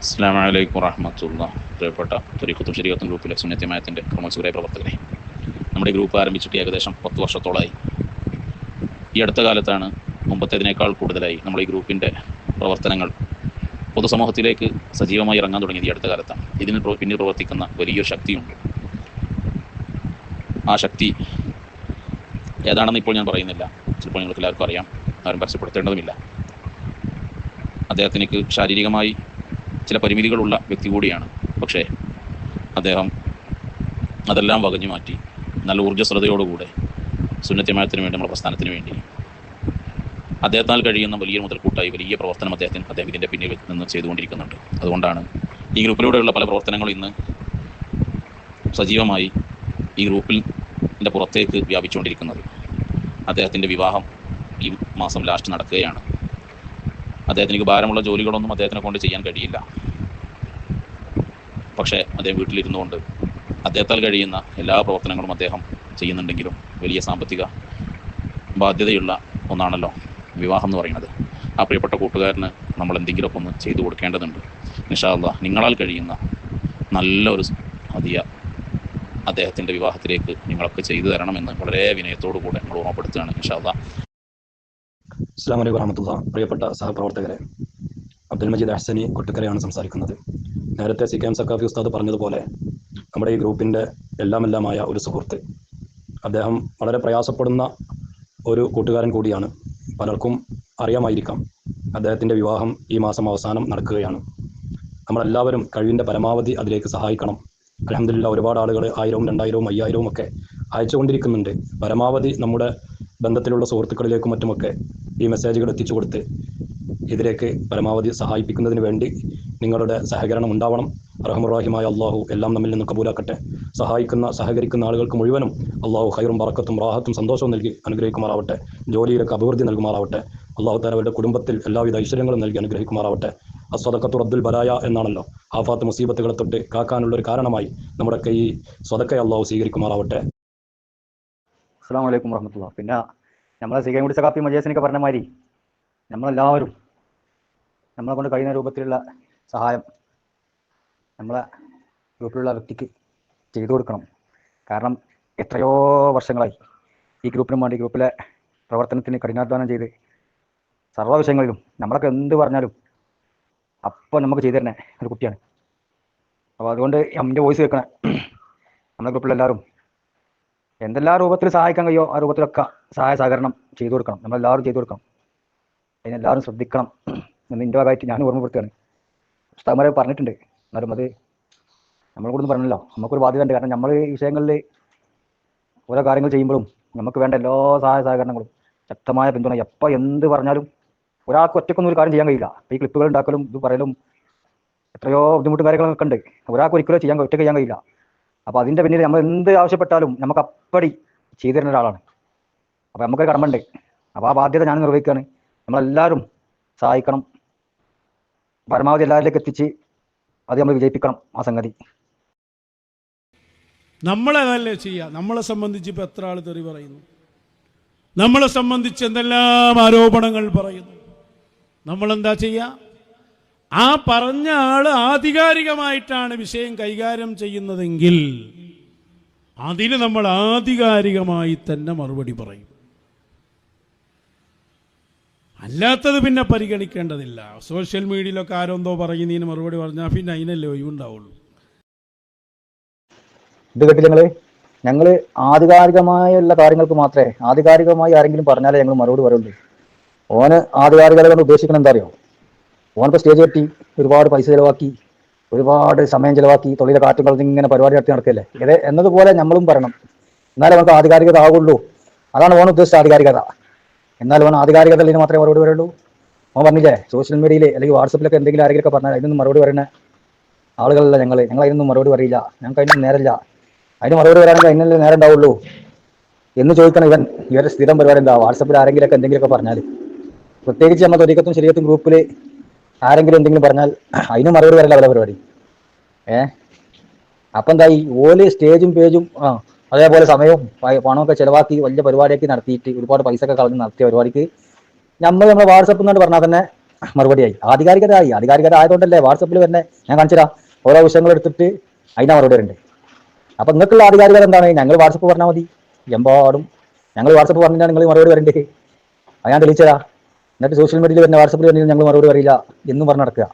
അസ്സലാമു അലൈക്കും വറഹ്മത്തുള്ളാഹി. പ്രിയപ്പെട്ട ത്വരീഖത്തും ശരീഅത്തും ഗ്രൂപ്പിലെ സുന്നത്തിയമായത്തിൻ്റെ ക്രമോത്സവരായ പ്രവർത്തകരെ, നമ്മുടെ ഗ്രൂപ്പ് ആരംഭിച്ചിട്ട് ഏകദേശം 10 വർഷത്തോളമായി. ഈ അടുത്ത കാലത്താണ് മുമ്പത്തേതിനേക്കാൾ കൂടുതലായി നമ്മൾ ഈ ഗ്രൂപ്പിൻ്റെ പ്രവർത്തനങ്ങൾ പൊതുസമൂഹത്തിലേക്ക് സജീവമായി ഇറങ്ങാൻ തുടങ്ങിയത് ഈ അടുത്ത കാലത്താണ്. ഇതിന് പിന്നിൽ പ്രവർത്തിക്കുന്ന വലിയൊരു ശക്തിയുണ്ട്. ആ ശക്തി ഏതാണെന്ന് ഇപ്പോൾ ഞാൻ പറയുന്നില്ല, ചിലപ്പോൾ നിങ്ങൾക്ക് എല്ലാവർക്കും അറിയാം, ആരും പരസ്യപ്പെടുത്തേണ്ടതുമില്ല. അദ്ദേഹത്തിനേക്ക് ശാരീരികമായി ചില പരിമിതികളുള്ള വ്യക്തി കൂടിയാണ്. പക്ഷേ അദ്ദേഹം അതെല്ലാം വകഞ്ഞു മാറ്റി നല്ല ഊർജ്ജസ്വലതയോടുകൂടെ സുന്നത്തിയമായത്തിന് വേണ്ടി, നമ്മുടെ പ്രസ്ഥാനത്തിന് വേണ്ടി അദ്ദേഹത്താൽ കഴിയുന്ന വലിയ മുതൽക്കൂട്ടായി വലിയ പ്രവർത്തനം അദ്ദേഹം ഇതിൻ്റെ പിന്നിൽ നിന്ന് ചെയ്തുകൊണ്ടിരിക്കുന്നുണ്ട്. അതുകൊണ്ടാണ് ഈ ഗ്രൂപ്പിലൂടെയുള്ള പല പ്രവർത്തനങ്ങളും ഇന്ന് സജീവമായി ഈ ഗ്രൂപ്പിൻ്റെ പുറത്തേക്ക് വ്യാപിച്ചുകൊണ്ടിരിക്കുന്നത്. അദ്ദേഹത്തിൻ്റെ വിവാഹം ഈ മാസം ലാസ്റ്റ് നടക്കുകയാണ്. അദ്ദേഹത്തിന് ഭാരമുള്ള ജോലികളൊന്നും അദ്ദേഹത്തിനെ കൊണ്ട് ചെയ്യാൻ കഴിയില്ല. പക്ഷേ അദ്ദേഹം വീട്ടിലിരുന്നു കൊണ്ട് അദ്ദേഹത്താൽ കഴിയുന്ന എല്ലാ പ്രവർത്തനങ്ങളും അദ്ദേഹം ചെയ്യുന്നുണ്ടെങ്കിലും വലിയ സാമ്പത്തിക ബാധ്യതയുള്ള ഒന്നാണല്ലോ വിവാഹം എന്ന് പറയുന്നത്. ആ പ്രിയപ്പെട്ട കൂട്ടുകാരന് നമ്മൾ എന്തെങ്കിലുമൊക്കെ ഒന്ന് ചെയ്തു കൊടുക്കേണ്ടതുണ്ട്. ഇൻഷാ അല്ലാഹ് നിങ്ങളാൽ കഴിയുന്ന നല്ലൊരു ഹദിയ അദ്ദേഹത്തിൻ്റെ വിവാഹത്തിലേക്ക് നിങ്ങളൊക്കെ ചെയ്തു തരണമെന്ന് വളരെ വിനയത്തോടു കൂടെ നമ്മൾ ഓർമ്മപ്പെടുത്തുകയാണ്. ഇൻഷാ അല്ലാഹ്. അസ്സലാമു അലൈക്കും വറഹ്മത്തുള്ളാഹി. പ്രിയപ്പെട്ട സഹപ്രവർത്തകരെ, അബ്ദുൽ മജീദ് അഹ്സനി കൊട്ടുക്കരയാണ് സംസാരിക്കുന്നത്. നേരത്തെ CKM സക്കാഫി ഉസ്താദ് പറഞ്ഞതുപോലെ നമ്മുടെ ഈ ഗ്രൂപ്പിൻ്റെ എല്ലാമായ ഒരു സുഹൃത്ത്, അദ്ദേഹം വളരെ പ്രയാസപ്പെടുന്ന ഒരു കൂട്ടുകാരൻ കൂടിയാണ്. പലർക്കും അറിയാമായിരിക്കാം, അദ്ദേഹത്തിൻ്റെ വിവാഹം ഈ മാസം അവസാനം നടക്കുകയാണ്. നമ്മളെല്ലാവരും കഴിവിൻ്റെ പരമാവധി അതിലേക്ക് സഹായിക്കണം. അൽഹംദുലില്ലാഹ് ഒരുപാട് ആളുകൾ 1000, 2000, 5000 ഒക്കെ അയച്ചുകൊണ്ടിരിക്കുന്നുണ്ട്. പരമാവധി നമ്മുടെ ബന്ധത്തിലുള്ള സുഹൃത്തുക്കളിലേക്കും മറ്റുമൊക്കെ ഈ മെസ്സേജുകൾ എത്തിച്ചു കൊടുത്ത് ഇതിലേക്ക് പരമാവധി സഹായിപ്പിക്കുന്നതിന് വേണ്ടി നിങ്ങളുടെ സഹകരണം ഉണ്ടാവണം. റഹ്മാനുറഹീമായ അള്ളാഹു എല്ലാം നമ്മിൽ നിന്ന് കബൂലാക്കട്ടെ. സഹകരിക്കുന്ന ആളുകൾക്ക് മുഴുവനും അള്ളാഹു ഖൈറും ബറക്കത്തും റാഹത്തും സന്തോഷവും നൽകി അനുഗ്രഹിക്കുമാറാവട്ടെ. ജോലിയിലൊക്കെ അഭിവൃദ്ധി നൽകുമാറാവട്ടെ. അള്ളാഹു തആല അവരുടെ കുടുംബത്തിൽ എല്ലാവിധ ഐശ്വര്യങ്ങളും നൽകി അനുഗ്രഹിക്കുമാറാവട്ടെ. അസ്വദഖത്തു റദ്ദുൽ ബലായ എന്നാണല്ലോ, ആഫാത്ത് മുസീബത്തുകളെ തൊട്ട് കാക്കാനുള്ളൊരു കാരണമായി നമ്മുടെയൊക്കെ ഈ സ്വതക്ക അള്ളാഹു സ്വീകരിക്കുമാറാവട്ടെ. അസ്സലാമു അലൈക്കും വറഹ്മത്തുള്ളാഹി. പിന്നെ നമ്മളെ CKM സക്കാഫി മജീസിനൊക്കെ പറഞ്ഞ മാതിരി നമ്മളെല്ലാവരും നമ്മളെ കൊണ്ട് കഴിയുന്ന രൂപത്തിലുള്ള സഹായം നമ്മളെ ഗ്രൂപ്പിലുള്ള വ്യക്തിക്ക് ചെയ്തു കൊടുക്കണം. കാരണം എത്രയോ വർഷങ്ങളായി ഈ ഗ്രൂപ്പിനും വേണ്ടി, ഗ്രൂപ്പിലെ പ്രവർത്തനത്തിന് കഠിനാധ്വാനം ചെയ്ത് സർവ്വ വിഷയങ്ങളിലും നമ്മളൊക്കെ എന്ത് പറഞ്ഞാലും അപ്പോൾ നമുക്ക് ചെയ്തു തരുന്ന ഒരു കുട്ടിയാണ്. അപ്പോൾ അതുകൊണ്ട് എൻ്റെ വോയിസ് കേൾക്കണേ, നമ്മുടെ ഗ്രൂപ്പിലെല്ലാവരും എന്തെല്ലാം രൂപത്തിൽ സഹായിക്കാൻ കഴിയോ ആ രൂപത്തിലൊക്കെ സഹായ സഹകരണം ചെയ്തു കൊടുക്കണം. നമ്മളെല്ലാവരും ചെയ്തു കൊടുക്കണം. അതിനെല്ലാവരും ശ്രദ്ധിക്കണം എന്ന് എൻ്റെ ഭാഗമായിട്ട് ഞാൻ ഓർമ്മപ്പെടുത്തുകയാണ്. ഉസ്താദ്മാരെ പറഞ്ഞിട്ടുണ്ട്, എന്നാലും അത് നമ്മൾ കൂടെ പറഞ്ഞല്ലോ, നമുക്കൊരു ബാധ്യത ഉണ്ട്. കാരണം നമ്മൾ ഈ വിഷയങ്ങളിൽ ഓരോ കാര്യങ്ങൾ ചെയ്യുമ്പോഴും നമുക്ക് വേണ്ട എല്ലാ സഹായ സഹകരണങ്ങളും ശക്തമായ പിന്തുണ. എപ്പോൾ എന്ത് പറഞ്ഞാലും ഒരാൾക്ക് ഒറ്റക്കൊന്നും ഒരു കാര്യം ചെയ്യാൻ കഴിയില്ല. ഈ ക്ലിപ്പുകൾ ഉണ്ടാക്കലും ഇത് പറയലും എത്രയോ ബുദ്ധിമുട്ടും കാര്യങ്ങളൊക്കെ ഉണ്ട്. ഒരാൾക്ക് ഒരിക്കലും ഒറ്റ ചെയ്യാൻ കഴിയില്ല. അപ്പോൾ അതിൻ്റെ പിന്നിൽ നമ്മൾ എന്ത് ആവശ്യപ്പെട്ടാലും നമുക്ക് അപ്പടി ചെയ്തു തരുന്ന ഒരാളാണ്. അപ്പോൾ നമുക്കൊരു കടമയുണ്ട്. അപ്പോൾ ആ ബാധ്യത ഞാൻ നിർവഹിക്കുകയാണ്. നമ്മളെല്ലാവരും സഹായിക്കണം, പരമാവധി എല്ലാവരിലേക്ക് എത്തിച്ച് അത് നമ്മൾ വിജയിപ്പിക്കണം ആ സംഗതി. നമ്മളെ നല്ല ചെയ്യുക. നമ്മളെ സംബന്ധിച്ച് ഇപ്പോൾ എത്ര ആൾ തെറി പറയുന്നു, നമ്മളെ സംബന്ധിച്ച് എന്തെല്ലാം ആരോപണങ്ങൾ പറയുന്നു. നമ്മളെന്താ ചെയ്യുക? ആ പറഞ്ഞ ആള് ആധികാരികമായിട്ടാണ് വിഷയം കൈകാര്യം ചെയ്യുന്നതെങ്കിൽ അതിന് നമ്മൾ ആധികാരികമായി തന്നെ മറുപടി പറയും. അല്ലാത്തത് പിന്നെ പരിഗണിക്കേണ്ടതില്ല. സോഷ്യൽ മീഡിയയിലൊക്കെ ആരെന്തോ പറയുന്നതിന് മറുപടി പറഞ്ഞാൽ പിന്നെ അതിനല്ലേ ഒഴിവുണ്ടാവുള്ളൂ. ഇത് കേട്ടില്ല ഞങ്ങൾ ആധികാരികമായുള്ള കാര്യങ്ങൾക്ക് മാത്രമേ, ആധികാരികമായി ആരെങ്കിലും പറഞ്ഞാലേ ഞങ്ങൾ മറുപടി പറയുള്ളൂ. ഓന് ആധികാരികത കൊണ്ട് ഉദ്ദേശിക്കണം എന്താ അറിയോ? ഓനിപ്പോൾ സ്റ്റേജ് കെട്ടി ഒരുപാട് പൈസ ചിലവാക്കി, ഒരുപാട് സമയം ചിലവാക്കി, തൊഴിലെ കാറ്റും കളഞ്ഞ് ഇങ്ങനെ പരിപാടി നടത്തി നടക്കല്ലേ. ഇത് എന്നതുപോലെ നമ്മളും പറയണം, എന്നാലും നമുക്ക് ആധികാരികത ആകുള്ളൂ. അതാണ് ഓൻ ഉദ്ദേശിച്ച ആധികാരികത. എന്നാൽ ഓൻ ആധികാരികതയിൽ മാത്രമേ മറുപടി പറയുള്ളൂ. ഓൻ പറഞ്ഞില്ലേ, സോഷ്യൽ മീഡിയയിൽ അല്ലെങ്കിൽ വാട്സപ്പിലൊക്കെ എന്തെങ്കിലും ആരെങ്കിലുമൊക്കെ പറഞ്ഞാൽ അതിനൊന്നും മറുപടി പറയുന്ന ആളുകളല്ല ഞങ്ങൾ അതിനൊന്നും മറുപടി പറയില്ല. ഞങ്ങൾക്ക് അതിനൊന്നും നേരമില്ല. അതിന് മറുപടി വരാണെങ്കിൽ അതിനല്ലേ നേരം ഉണ്ടാവുള്ളൂ എന്ന് ചോദിക്കണം. ഇവരുടെ സ്ഥിരം പരിപാടി എന്താ? വാട്സപ്പിൽ ആരെങ്കിലുമൊക്കെ എന്തെങ്കിലുമൊക്കെ പറഞ്ഞാൽ, പ്രത്യേകിച്ച് നമ്മൾ ത്വരീഖത്തും ശരീഅത്തും ഗ്രൂപ്പിൽ ആരെങ്കിലും എന്തെങ്കിലും പറഞ്ഞാൽ അതിന് മറുപടി വരല്ല അവരുടെ പരിപാടി. അപ്പം എന്തായി? ഓല് സ്റ്റേജും പേജും അതേപോലെ സമയവും പണമൊക്കെ ചിലവാക്കി വലിയ പരിപാടിയൊക്കെ നടത്തിയിട്ട് ഒരുപാട് പൈസ ഒക്കെ കളഞ്ഞ് നടത്തിയ പരിപാടിക്ക് നമ്മുടെ വാട്സപ്പ് എന്നോട് പറഞ്ഞാൽ തന്നെ മറുപടിയായി. ആധികാരികത ആയതുകൊണ്ടല്ലേ വാട്സപ്പിൽ തന്നെ ഞാൻ കാണിച്ചുതരാം. ഓരോ വിഷയങ്ങൾ എടുത്തിട്ട് അതിനാ മറുപടി വരുന്നുണ്ട്. അപ്പൊ നിങ്ങൾക്കുള്ള ആധികാരികത എന്താണ്? ഞങ്ങൾ വാട്സപ്പ് പറഞ്ഞാൽ മതി, എമ്പാടും ഞങ്ങൾ വാട്സപ്പ് പറഞ്ഞാൽ നിങ്ങൾ മറുപടി വരണ്ടേ? അത് ഞാൻ തെളിയിച്ചതാ. എന്നിട്ട് സോഷ്യൽ മീഡിയയിൽ വരുന്ന വാട്സപ്പിൽ വരുന്നത് ഞങ്ങൾ മറുപടി പറയില്ല എന്നും പറഞ്ഞ് നടക്കുക.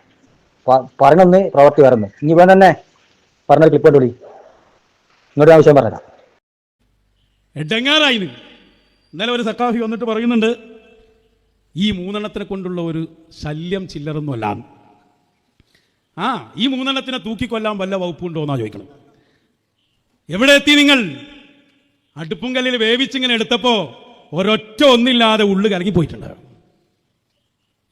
പറഞ്ഞൊന്ന് പ്രവർത്തി വരുന്നു. ഇനി ഇവൻ തന്നെ പറഞ്ഞ ക്ലിപ്പ് കണ്ടോളി. ഇങ്ങോട്ട് ഞാൻ വിഷയം പറഞ്ഞുതരാം. എഡങ്ങാറായി. ഇന്നലെ ഒരു സക്കാഫി വന്നിട്ട് പറയുന്നുണ്ട്, ഈ മൂന്നെണ്ണത്തിനെ കൊണ്ടുള്ള ഒരു ശല്യം ചില്ലറൊന്നുമല്ല. ഈ മൂന്നെണ്ണത്തിനെ തൂക്കിക്കൊല്ലാൻ വല്ല വകുപ്പുണ്ടോ എന്നാ ചോദിക്കണം. എവിടെ എത്തി നിങ്ങൾ? അടുപ്പും കല്ലിൽ വേവിച്ചിങ്ങനെ എടുത്തപ്പോ ഒരൊറ്റ ഒന്നില്ലാതെ ഉള്ളു കലങ്ങിപ്പോയിട്ടുണ്ട്.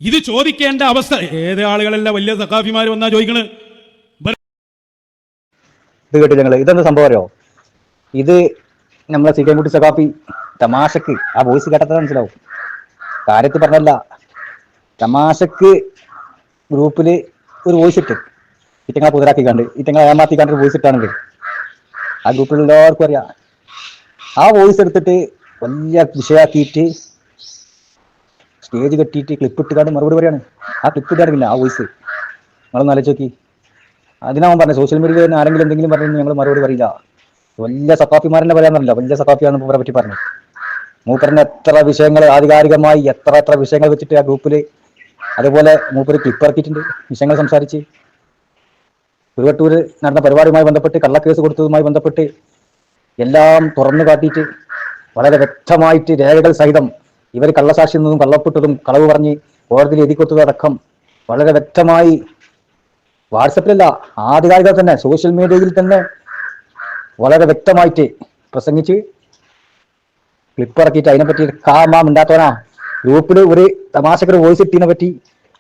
ഇത് ചോദിക്കേണ്ട അവസ്ഥ ഏത് ആളുകളല്ല വലിയ സഖാഫിമാർ വന്നാ ചോദിക്കണ്. ഇത് കേട്ടില്ല നിങ്ങൾ? ഇതെന്താ സംഭവം അറിയോ? ഇത് നമ്മളെ സീക്കൻകുട്ടി സഖാഫി തമാശക്ക് ആ വോയിസ് കേട്ടത് മനസ്സിലാവും. കാര്യത്തിൽ പറഞ്ഞല്ല, തമാശക്ക് ഗ്രൂപ്പില് ഒരു വോയിസ് ഇട്ട് ഇറ്റങ്ങളെ പുതരാക്കിക്കാണ്ട് ഇറ്റങ്ങളെ ഏമാത്തിക്കാണ്ട് ഒരു വോയിസ് ഇട്ടാണെങ്കിൽ ആ ഗ്രൂപ്പിൽ എല്ലാവർക്കും അറിയാം. ആ വോയിസ് എടുത്തിട്ട് വലിയ വിഷയാക്കിയിട്ട് സ്റ്റേജ് കെട്ടിയിട്ട് ക്ലിപ്പ് ഇട്ടുകാണ്ട് മറുപടി പറയാണ്. ആ ക്ലിപ്പ് ഇട്ടാണില്ല ആ വോയിസ്. നിങ്ങളൊന്ന് ആലോചിച്ച് നോക്കി. അതിനാവൻ പറഞ്ഞു സോഷ്യൽ മീഡിയയിൽ നിന്ന് ആരെങ്കിലും എന്തെങ്കിലും പറഞ്ഞു ഞങ്ങൾ മറുപടി പറയില്ല. വലിയ സഖാഫിമാരെന്നെ പറയാൻ പറഞ്ഞില്ല, വലിയ സഖാഫിയാണെന്ന് മൂപ്പരെ പറ്റി പറഞ്ഞു. മൂപ്പറിന് എത്ര വിഷയങ്ങൾ ആധികാരികമായി എത്ര വിഷയങ്ങൾ വെച്ചിട്ട് ആ ഗ്രൂപ്പിൽ അതുപോലെ മൂപ്പര് ക്ലിപ്പ് ഇറക്കിയിട്ടുണ്ട്. വിഷയങ്ങൾ സംസാരിച്ച് കുരുവട്ടൂർ നടന്ന പരിപാടിയുമായി ബന്ധപ്പെട്ട് കള്ളക്കേസ് കൊടുത്തതുമായി ബന്ധപ്പെട്ട് എല്ലാം തുറന്നു കാട്ടിയിട്ട് വളരെ വ്യക്തമായിട്ട് രേഖകൾ സഹിതം ഇവർ കള്ളസാക്ഷി നിന്നും കള്ളപ്പെട്ടതും കളവ് പറഞ്ഞ് കോടതിയിൽ എഴുതിക്കൊടുത്തതടക്കം വളരെ വ്യക്തമായി വാട്സപ്പിലല്ല, ആധികാരികത തന്നെ സോഷ്യൽ മീഡിയയിൽ തന്നെ വളരെ വ്യക്തമായിട്ട് പ്രസംഗിച്ച് ക്ലിപ്പ് ഇറക്കിയിട്ട് അതിനെപ്പറ്റി കാമാ മിണ്ടാത്തവനാ ഗ്രൂപ്പിൽ ഒരു തമാശക്കൊരു വോയിസ് ഇട്ടതിനെ പറ്റി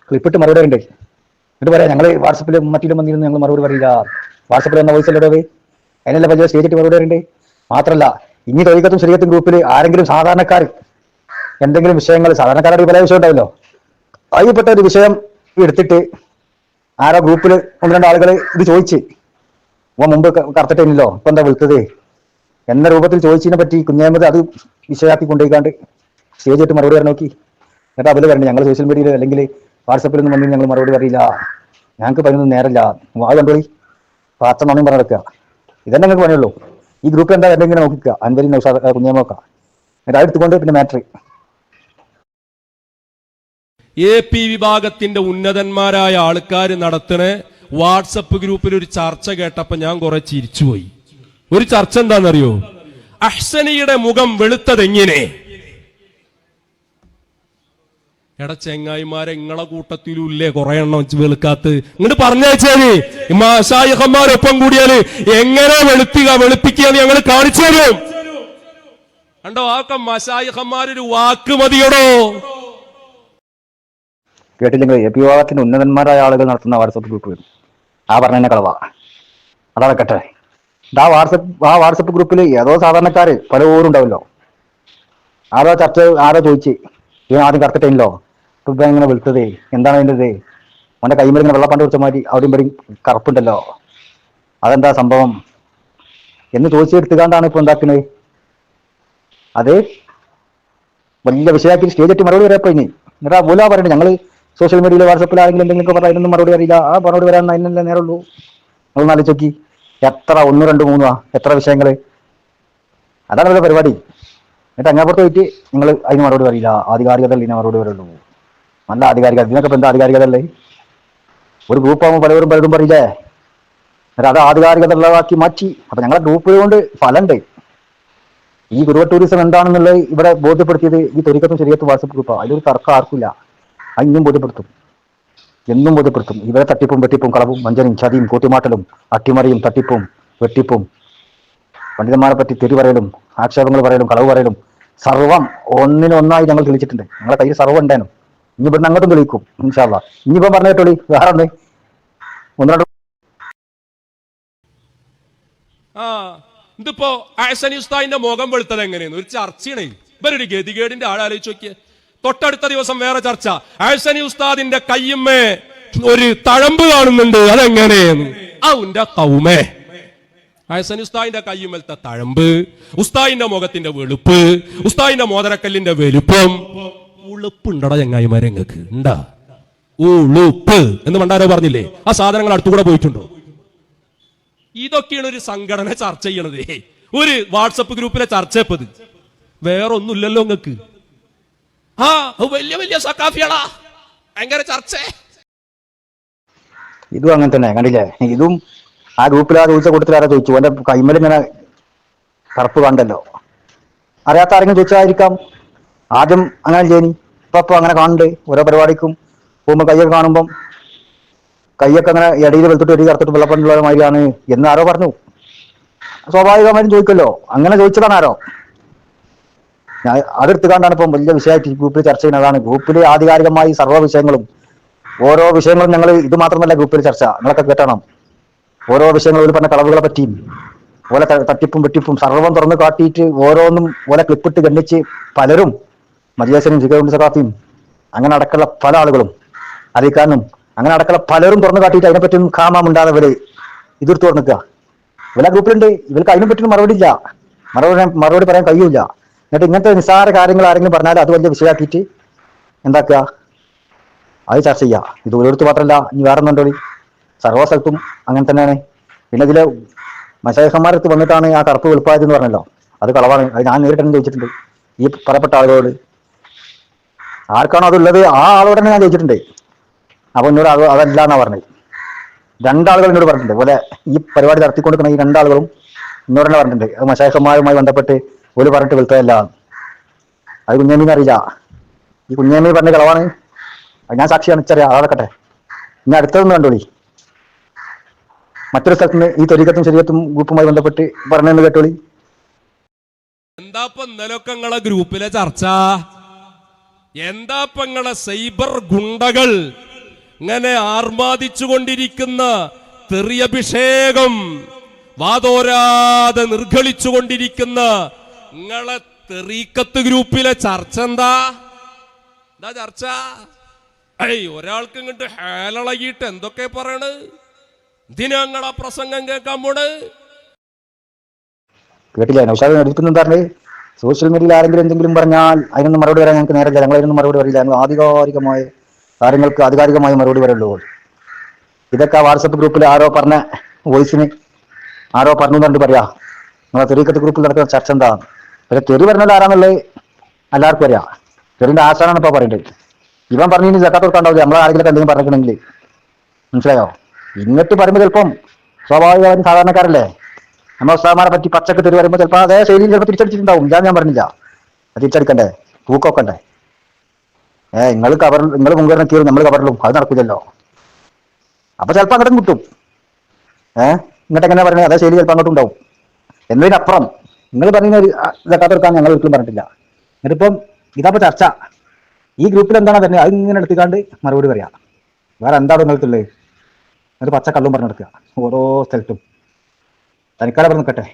ക്ലിപ്പിട്ട് മറുപടി ഉണ്ട്. എന്നിട്ട് പറയാം ഞങ്ങൾ വാട്സപ്പിൽ മറ്റിലും വന്നിരുന്നു ഞങ്ങൾ മറുപടി പറയില്ല. വാട്സപ്പിൽ വന്ന വോയിസ് അല്ലേ അതിനെല്ലാം വലിയ സ്റ്റേജിട്ട് മറുപടി ഉണ്ട്. മാത്രമല്ല ഇനി തൊഴിക്കത്തും ശരീരത്തും ഗ്രൂപ്പിൽ ആരെങ്കിലും സാധാരണക്കാർ എന്തെങ്കിലും വിഷയങ്ങൾ സാധാരണക്കാരുടെ പല വിഷയം ഉണ്ടാവല്ലോ, അതിൽപ്പെട്ട ഒരു വിഷയം എടുത്തിട്ട് ആരോ ഗ്രൂപ്പിൽ ഒന്ന് രണ്ട് ആളുകൾ ഇത് ചോദിച്ച് മുമ്പ് കറക്റ്റില്ലല്ലോ ഇപ്പൊ എന്താ വിളിച്ചത് എന്ന രൂപത്തിൽ ചോദിച്ചതിനെ പറ്റി കുഞ്ഞാമത് അത് വിഷയാക്കി കൊണ്ടുപോയിക്കാണ്ട് സ്റ്റേജിട്ട് മറുപടി വരാൻ നോക്കി. എന്നിട്ട് അതിൽ പറഞ്ഞു ഞങ്ങൾ സോഷ്യൽ മീഡിയയിൽ അല്ലെങ്കിൽ വാട്സപ്പിലൊന്നും വന്നിട്ട് ഞങ്ങൾ മറുപടി പറയില്ല, ഞങ്ങൾക്ക് പതിനൊന്നും നേരമില്ല. അത് കണ്ടോളി പാച്ച നന്ദി പറഞ്ഞെടുക്കുക. ഇതന്നെ നിങ്ങൾക്ക് പണിയുള്ളൂ. ഈ ഗ്രൂപ്പ് എന്താ എന്നെ ഇങ്ങനെ നോക്കിക്കുക അൻവരി നൗഷാദ് കുഞ്ഞാമൊക്കെ എന്നിട്ട് അതെടുത്തുകൊണ്ട് പിന്നെ മാറ്റർ AP വിഭാഗത്തിന്റെ ഉന്നതന്മാരായ ആൾക്കാർ നടത്തുന്ന വാട്സപ്പ് ഗ്രൂപ്പിൽ ഒരു ചർച്ച കേട്ടപ്പോ ഞാൻ കുറെ ചിരിച്ചുപോയി. ഒരു ചർച്ച എന്താണെന്നറിയോ? അഹ്സനിയുടെ മുഖം വെളുത്തതെങ്ങനെ? എടാ ചെങ്ങായിമാരെ ഇങ്ങളെ കൂട്ടത്തിലുല്ലേ കുറെ എണ്ണം വെളുക്കാത്ത് ഇങ്ങോട്ട് പറഞ്ഞേച്ചാല് മാഷായിഹന്മാരൊപ്പം കൂടിയാല് എങ്ങനെ വെളുപ്പിക്കുക ഞങ്ങൾ കാണിച്ചു തരും. കണ്ടോ ആക്ക മഷായിഹന്മാരൊരു വാക്ക് മതിയടോ. കേട്ടില്ലെങ്കിൽ AP വിഭാഗത്തിന്റെ ഉന്നതന്മാരായ ആളുകൾ നടത്തുന്ന വാട്സപ്പ് ഗ്രൂപ്പ് ആ പറഞ്ഞ കളവാ. അതടക്കട്ടെ. ആ വാട്സപ്പ് ഗ്രൂപ്പിൽ ഏതോ സാധാരണക്കാര് പലപ്പോഴും ഉണ്ടാവല്ലോ. ആരോ ചോദിച്ച് ഇവൻ ആദ്യം കറക്റ്റല്ലോ ഇപ്പൊ ഇങ്ങനെ വിളിച്ചതേ എന്താണ് അതിൻ്റെ അവന്റെ കൈമേൽ ഇങ്ങനെ വെള്ളപ്പാണ്ട് കുറിച്ച മാതിരി അവിടെയും ഇവിടെയും കറുപ്പുണ്ടല്ലോ, അതെന്താ സംഭവം എന്ന് ചോദിച്ചെടുത്തുകാണ്ടാണ് ഇപ്പൊ എന്താക്കുന്നത്. അത് വലിയ വിഷയമാക്കി സ്റ്റേജ് എത്തി മറുപടി വരാപ്പോ ഇനി എന്നിട്ട് ആ മൂല പറയണ്ടേ ഞങ്ങൾ സോഷ്യൽ മീഡിയയിൽ വാട്സപ്പിൽ ആരെങ്കിലും എന്തെങ്കിലും പറഞ്ഞാൽ അതിനൊന്നും മറുപടി അറിയില്ല. ആ മറുപടി വരാൻ അതിനല്ലേ നേരമുള്ളൂ. നിങ്ങൾ ആലോചിച്ച് നോക്കി എത്ര 1, 2, 3 എത്ര വിഷയങ്ങള്. അതാണ് അവരുടെ പരിപാടി. എന്നിട്ട് അങ്ങാപ്പുറത്ത് പോയിട്ട് നിങ്ങൾ അതിന് മറുപടി പറയില്ല, ആധികാരികത ഇതിനെ മറുപടി വരുള്ളൂ. നല്ല ആധികാരികത. ഇതിനൊക്കെ ഇപ്പൊ എന്താ ആധികാരികത അല്ലേ? ഒരു ഗ്രൂപ്പ് ആകുമ്പോൾ പലതും പറയില്ലേ. എന്നിട്ട് അത് ആധികാരികത ഉള്ളതാക്കി മാറ്റി. അപ്പൊ ഞങ്ങളെ ഗ്രൂപ്പ് കൊണ്ട് ഫലമുണ്ട്. ഈ ഗുരുവ ടൂറിസം എന്താണെന്നുള്ളത് ഇവിടെ ബോധ്യപ്പെടുത്തിയത് ഈ തൊരിക്കത്തും ശരിയത്തും വാട്സപ്പ് ഗ്രൂപ്പാണ്. അതിലൊരു തർക്കം ആർക്കില്ല. അത് ഇന്നും ബോധ്യപ്പെടുത്തും, എന്നും ബോധ്യപ്പെടുത്തും. ഇവരെ തട്ടിപ്പും വെട്ടിപ്പും കളവും വഞ്ചനയും ചതിയും കൂട്ടിമാട്ടലും അട്ടിമറിയും തട്ടിപ്പും വെട്ടിപ്പും പണ്ഡിതന്മാരെ പറ്റി തെറി പറയലും ആക്ഷേപങ്ങൾ പറയലും കളവ് പറയലും സർവം ഒന്നിനൊന്നായി ഞങ്ങൾ തെളിച്ചിട്ടുണ്ട്. ഞങ്ങളെ കയ്യിൽ സർവ്വം ഉണ്ടായിരുന്നു. ഇനി ഇവിടുന്ന് അങ്ങോട്ടും തെളിയിക്കും ഇൻഷാ അല്ലാഹ്. ഇനിയിപ്പോ പറഞ്ഞിട്ടോളി വേറെ ഒന്ന് 1-2 ഇതിപ്പോ അഹ്സനി ഉസ്താദിന്റെ മുഖം വെളുത്തത് എങ്ങനെയെന്ന് ഒരു ചർച്ചയാണ്. ഇവരൊരു ഗതികേടിന്റെ ആളാലോചിച്ച് നോക്കിയേ. തൊട്ടടുത്ത ദിവസം വേറെ ചർച്ച. അഹ്സനി ഉസ്താദിന്റെ കയ്യുമ്മേ ഒരു തഴമ്പ് കാണുന്നുണ്ട്, അതെങ്ങനെയെന്ന്. അവന്റെ കൗമേ അഹ്സനി ഉസ്താദിന്റെ കയ്യുമ്മലത്തെ തഴമ്പ്, ഉസ്താദിന്റെ മുഖത്തിന്റെ വെളുപ്പ്, ഉസ്താദിന്റെ മോതിരക്കല്ലിന്റെ വലുപ്പം. ഉളുപ്പുണ്ടടാ ചങ്ങായിമാരെ? നിങ്ങൾക്ക് ഉണ്ടാ? ഉളുപ്പ് എന്ന് പണ്ടാരോ പറഞ്ഞില്ലേ, ആ സാധനങ്ങൾ അടുത്തുകൂടെ പോയിട്ടുണ്ടോ? ഇതൊക്കെയാണ് ഒരു സംഘടന ചർച്ച ചെയ്യണത്. ഒരു വാട്സപ്പ് ഗ്രൂപ്പിലെ ചർച്ച ഇപ്പത് വേറെ ഒന്നുമില്ലല്ലോ നിങ്ങക്ക്. ആ വലിയ വലിയ സക്കാഫിയാടാ, ഭയങ്കര ചർച്ച. ഇതും അങ്ങനെ തന്നെ കണ്ടില്ലേ? ഇതും ആ ഗ്രൂപ്പിൽ ആ ചോദിച്ച കൂട്ടത്തിൽ ആരാ ചോദിച്ചു, എന്റെ കൈമൽ ഇങ്ങനെ കറുപ്പ് കണ്ടല്ലോ. അറിയാത്ത ആരെങ്കിലും ചോദിച്ചായിരിക്കാം. ആദ്യം അങ്ങനെ ചെയ്യനി, ഇപ്പൊ അങ്ങനെ കാണുന്നുണ്ട്. ഓരോ പരിപാടിക്കും പോകുമ്പോൾ കൈയൊക്കെ കാണുമ്പം കൈയൊക്കെ അങ്ങനെ ഇടയിൽ വെളുത്തിട്ട് ഒരു കറുത്തിട്ട് വെള്ളപ്പണ്ടുള്ള മാതിരിയാണ് എന്ന് ആരോ പറഞ്ഞു. സ്വാഭാവികമായിട്ടും ചോദിക്കല്ലോ. അങ്ങനെ ചോദിച്ചതാണ് ആരോ. ഞാൻ അതെടുത്ത് കണ്ടാണ് ഇപ്പം വലിയ വിഷയമായിട്ട് ഗ്രൂപ്പിൽ ചർച്ച ചെയ്യുന്നതാണ്. ഗ്രൂപ്പിൽ ആധികാരികമായി സർവ്വ വിഷയങ്ങളും ഓരോ വിഷയങ്ങളും ഞങ്ങൾ ഇത് മാത്രമല്ല ഗ്രൂപ്പിൽ ചർച്ച, നിങ്ങളൊക്കെ കേട്ടണം. ഓരോ വിഷയങ്ങളും ഒരു പറഞ്ഞ കളവുകളെ പറ്റിയും ഓലെ തട്ടിപ്പും വെട്ടിപ്പും സർവ്വം തുറന്നു കാട്ടിയിട്ട് ഓരോന്നും ഓലെ ക്ലിപ്പിട്ട് ഗണ്ണിച്ച് പലരും മജിയസിനും സിഗുണ്ട് സഖാഫിയും അങ്ങനെ അടക്കമുള്ള പല ആളുകളും അറിയിക്കാനും അങ്ങനെ അടക്കമുള്ള പലരും തുറന്നു കാട്ടിയിട്ട് അതിനെപ്പറ്റിയും കാമാമുണ്ടാതെ ഇവര് ഇതെടുത്ത് തുറന്നിക്കുക. ഇവരെ ഗ്രൂപ്പിലുണ്ട്. ഇവർക്ക് അതിനെപ്പറ്റി മറുപടി ഇല്ല, മറുപടി പറയാൻ കഴിയൂല. എന്നിട്ട് ഇങ്ങനത്തെ നിസ്സാര കാര്യങ്ങൾ ആരെങ്കിലും പറഞ്ഞാൽ അത് വലിയ വിഷയമാക്കിയിട്ട് എന്താക്കുക, അത് ചർച്ച ചെയ്യുക. ഇത് ഓരോരുത്തർ മാത്രമല്ല, ഇനി വേറെ ഒന്നുണ്ടോ? സർവ്വ സ്ഥലത്തും അങ്ങനെ തന്നെയാണ്. പിന്നെ ഇതിലെ മശേഖന്മാരടുത്ത് വന്നിട്ടാണ് ആ കറുപ്പ് വെളുപ്പായതെന്ന് പറഞ്ഞല്ലോ, അത് കളവാണ്. അത് ഞാൻ നേരിട്ടെന്ന് ചോദിച്ചിട്ടുണ്ട് ഈ പറയപ്പെട്ട ആളുകളോട്. ആർക്കാണോ അതുള്ളത് ആ ആളോട് തന്നെ ഞാൻ ചോദിച്ചിട്ടുണ്ട്. അപ്പൊ എന്നോട് അതല്ല എന്നാ പറഞ്ഞത്. രണ്ടാളുകൾ എന്നോട് പറഞ്ഞിട്ടുണ്ട്. പോലെ ഈ പരിപാടി നടത്തിക്കൊണ്ടിരിക്കുന്ന ഈ രണ്ടാളുകളും എന്നോട് തന്നെ പറഞ്ഞിട്ടുണ്ട്, അത് മശേഖന്മാരുമായി ബന്ധപ്പെട്ട് ഒരു പറഞ്ഞിട്ട് വെളുത്തതല്ല. അത് കുഞ്ഞേമീന്ന് അറിയില്ല. ഈ കുഞ്ഞേമി പറഞ്ഞ കളവാണ്. ഞാൻ സാക്ഷിയാണ്, ഇച്ചറിയാം. അതാകട്ടെ. ഇനി അടുത്തതൊന്നും കണ്ടോളി. മറ്റൊരു സ്ഥലത്ത് നിന്ന് ഈ ത്വരീഖത്തും ശരീഅത്തും ഗ്രൂപ്പുമായി ബന്ധപ്പെട്ട് പറഞ്ഞെന്ന് കേട്ടോളി. എന്താപ്പ ഇന്നലൊക്കെ നിങ്ങളെ ഗ്രൂപ്പിലെ ചർച്ച? എന്താപ്പ നിങ്ങളെ സൈബർ ഗുണ്ടകൾ ഇങ്ങനെ ആർമാദിച്ചുകൊണ്ടിരിക്കുന്ന തെറിയഭിഷേകം, വാതോരാതെ നിർഗളിച്ചുകൊണ്ടിരിക്കുന്ന നിങ്ങളെ തെറീക്കത്ത് ഗ്രൂപ്പിലെ ചർച്ച എന്താ ചർച്ച? ഒരാൾക്ക് ഇങ്ങോട്ട് ഹാലളകിയിട്ട് എന്തൊക്കെ പറയണ്? ഇതിനങ്ങളാ പ്രസംഗം കേൾക്കാൻ പോണ്? കേട്ടില്ല. നൗഷാദ് എടുക്കുന്നെന്താണ്? സോഷ്യൽ മീഡിയയിൽ ആരെങ്കിലും എന്തെങ്കിലും പറഞ്ഞാൽ അതിനൊന്നും മറുപടി വരാൻ ഞങ്ങൾക്ക് നേരല്ല. ഞങ്ങളതിനൊന്നും മറുപടി വരില്ല. ഞങ്ങൾ ആധികാരികമായ കാര്യങ്ങൾക്ക് ആധികാരികമായി മറുപടി വരുള്ളൂ. ഇതൊക്കെ വാട്സപ്പ് ഗ്രൂപ്പിൽ ആരോ പറഞ്ഞ വോയിസിന് ആരോ പറഞ്ഞു കണ്ട് പറയാ. നമ്മളെ തെരീക്കത്ത് ഗ്രൂപ്പിൽ നടക്കുന്ന ചർച്ച എന്താ? പക്ഷെ തെറി പറഞ്ഞത് ആരാന്നുള്ളത് എല്ലാവർക്കും അറിയാം. തെറിന്റെ ആശാനാണ് ഇപ്പൊ പറയുന്നത്. ഇവൻ പറഞ്ഞു സക്കാത്ത് കൊടുക്കാണ്ടാവില്ല നമ്മളെ ആരെങ്കിലും എന്തെങ്കിലും പറഞ്ഞിട്ടുണ്ടെങ്കിൽ. മനസ്സിലായോ? ഇങ്ങോട്ട് പറയുമ്പോൾ ചിലപ്പം സ്വാഭാവികമായും സാധാരണക്കാരല്ലേ, നമ്മൾ ഉസ്താദന്മാരെ പറ്റി പച്ചക്ക് തെറി പറയുമ്പോൾ ചിലപ്പോൾ അതേ ശൈലിയിൽ ചിലപ്പോൾ തിരിച്ചടിച്ചിട്ടുണ്ടാവും. ഞാൻ പറഞ്ഞില്ല, അത് തിരിച്ചടിക്കണ്ടേ, തൂക്കൊക്കണ്ടേ. നിങ്ങൾ കവറിൽ നിങ്ങൾ മുൻകരണം തീരും, നമ്മൾ കവറിലും, അത് നടക്കില്ലല്ലോ. അപ്പൊ ചിലപ്പോൾ അങ്ങോട്ടും കിട്ടും. ഇങ്ങോട്ട് എങ്ങനെ പറയുന്നത് അതേ ശൈലി ചിലപ്പോൾ അങ്ങോട്ടും ഉണ്ടാവും. എന്നതിനപ്പുറം നിങ്ങൾ പറയുന്ന സക്കാത്ത് കൊടുക്കാൻ ഞങ്ങൾ ഒരിക്കലും പറഞ്ഞിട്ടില്ല. എന്നിട്ടിപ്പം ഇതപ്പോൾ ചർച്ച ഈ ഗ്രൂപ്പിൽ എന്താണ് തന്നെ അത് ഇങ്ങനെ എടുത്തിക്കാണ്ട് മറുപടി പറയാം. വേറെ എന്താണ് നിങ്ങൾക്കുള്ളത്? എന്നിട്ട് പച്ച കള്ളും പറഞ്ഞു നടക്കുക ഓരോ സ്ഥലത്തും. തനിക്കാരെ പറഞ്ഞു നിൽക്കട്ടെ.